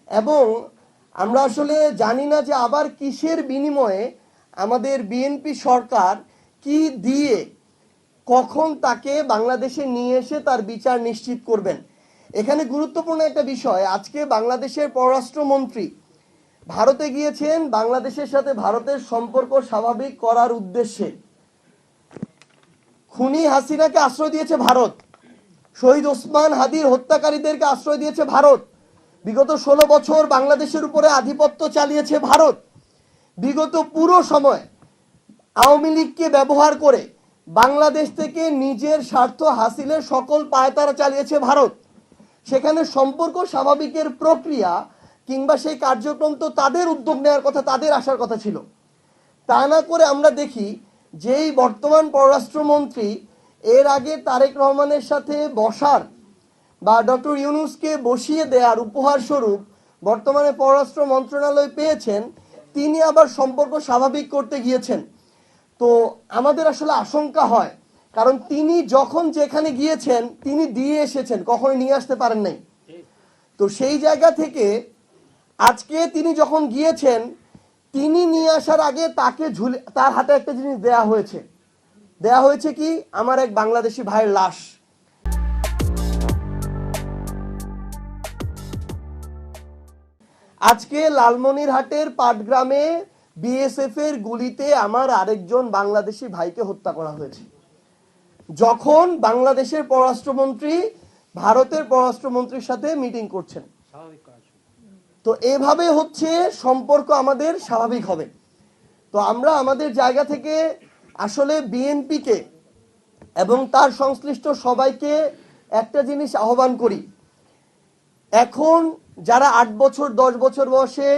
এবং আমরা আসলে জানি না যে আবার কিসের বিনিময়ে আমাদের বিএনপি সরকার কি দিয়ে কখন তাকে বাংলাদেশে নিয়ে এসে তার বিচার নিশ্চিত করবেন। এখানে গুরুত্বপূর্ণ একটা বিষয়, আজকে বাংলাদেশের পররাষ্ট্রমন্ত্রী ভারতে গিয়েছেন বাংলাদেশের সাথে ভারতের সম্পর্ক স্বাভাবিক করার উদ্দেশ্যে। খুনি হাসিনাকে আশ্রয় দিয়েছে ভারত, শহীদ ওসমান হাদির হত্যাকারীদেরকে আশ্রয় দিয়েছে ভারত, বিগত 16 বছর বাংলাদেশের উপরে আধিপত্য চালিয়েছে ভারত, বিগত পুরো সময় আওয়ামী লীগকে ব্যবহার করে বাংলাদেশ থেকে নিজের স্বার্থ হাসিলের সকল পায়তারা চালিয়েছে ভারত। সেখানে সম্পর্ক স্বাভাবিকের প্রক্রিয়া কিংবা সেই কার্যক্রম তো তাদের উদ্যোগ নেওয়ার কথা, তাদের আসার কথা ছিল। তা না করে আমরা দেখি যেই বর্তমান পররাষ্ট্রমন্ত্রী এর আগে তারেক রহমানের সাথে বসার বা ডক্টর ইউনূসকে বসিয়ে দেওয়ার উপহার স্বরূপ বর্তমানে পররাষ্ট্র মন্ত্রণালয় পেয়েছেন, তিনি আবার সম্পর্ক স্বাভাবিক করতে গিয়েছেন। তো আমাদের আসলে আশঙ্কা হয়, কারণ তিনি যখন যেখানে গিয়েছেন তিনি দিয়ে এসেছেন, কখনো নিয়ে আসতে পারেন নাই। তো সেই জায়গা থেকে আজকে তিনি যখন গিয়েছেন, তিনি নিয়ে আসার আগে তাকে তার হাতে একটা জিনিস দেয়া হয়েছে কি, আমার এক বাংলাদেশি ভাইয়ের লাশ। আজকে লালমনিরহাটের পাটগ্রামে বিএসএফ এর গুলিতে আমার আরেকজন বাংলাদেশি ভাইকে হত্যা করা হয়েছে, যখন বাংলাদেশের পররাষ্ট্রমন্ত্রী ভারতের পররাষ্ট্রমন্ত্রীর সাথে মিটিং করছেন। তো এভাবে হচ্ছে সম্পর্ক আমাদের স্বাভাবিক হবে। তো আমরা আমাদের জায়গা থেকে আসলে বিএনপিকে এবং তার সংশ্লিষ্ট সবাইকে একটা জিনিস আহ্বান করি, এখন যারা 8 বছর 10 বছর বয়সে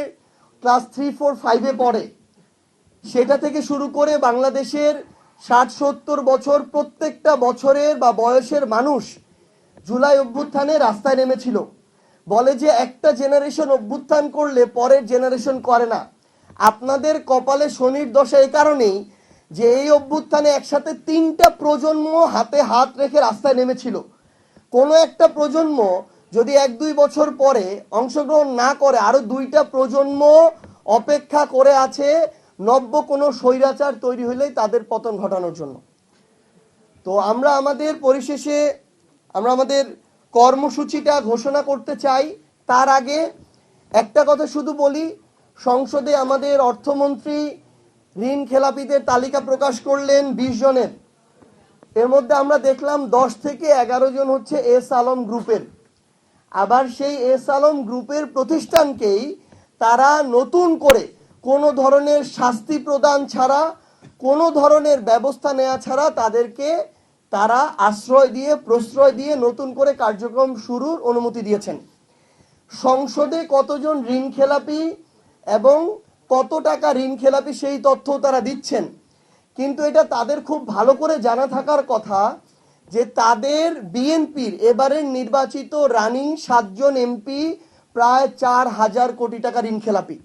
ক্লাস 3, 4, 5-এ পড়ে, সেটা থেকে শুরু করে বাংলাদেশের 60-70 বছর প্রত্যেকটা বছরের বা বয়সের মানুষ জুলাই অভ্যুত্থানে রাস্তায় নেমেছিল। বলে যে একটা জেনারেশন অভ্যুত্থান করলে পরের জেনারেশন করে না। আপনাদের কপালে শনির দশা এই কারণেই যে এই অভ্যুত্থানে একসাথে 3টা প্রজন্ম হাতে হাত রেখে রাস্তায় নেমেছিল। কোনো একটা প্রজন্ম যদি 1-2 বছর পরে অংশগ্রহণ না করে, আরো 2টা প্রজন্ম অপেক্ষা করে আছে নব্য কোনো স্বৈরাচার তৈরি হলেই তাদের পতন ঘটানোর জন্য। তো আমরা আমাদের পরিশেষে আমাদের কর্মসূচিটা ঘোষণা করতে চাই। তার আগে একটা কথা শুধু বলি, সংসদে আমাদের অর্থমন্ত্রী ঋণ খেলাপিদের তালিকা প্রকাশ করলেন 20 জনের। এর মধ্যে আমরা দেখলাম 10 থেকে 11 জন হচ্ছে এস আলম গ্রুপের। আবার সেই এস আলম গ্রুপের প্রতিষ্ঠানকেই তারা নতুন করে কোনো ধরনের শাস্তি প্রদান ছাড়া, কোনো ধরনের ব্যবস্থা নেওয়া ছাড়া তাদেরকে তারা আশ্রয় দিয়ে প্রশ্রয় দিয়ে নতুন করে কার্যক্রম শুরুর অনুমতি দিয়েছেন। সংসদে কতজন ঋণ খেলাপি এবং কত টাকা ঋণ খেলাপি সেই তথ্য তারা দিচ্ছেন, কিন্তু এটা তাদের খুব ভালো করে জানা থাকার কথা যে তাদের বিএনপির এবারের নির্বাচিত রানিং 7 জন এমপি প্রায় 4000 কোটি টাকা ঋণ খেলাপি।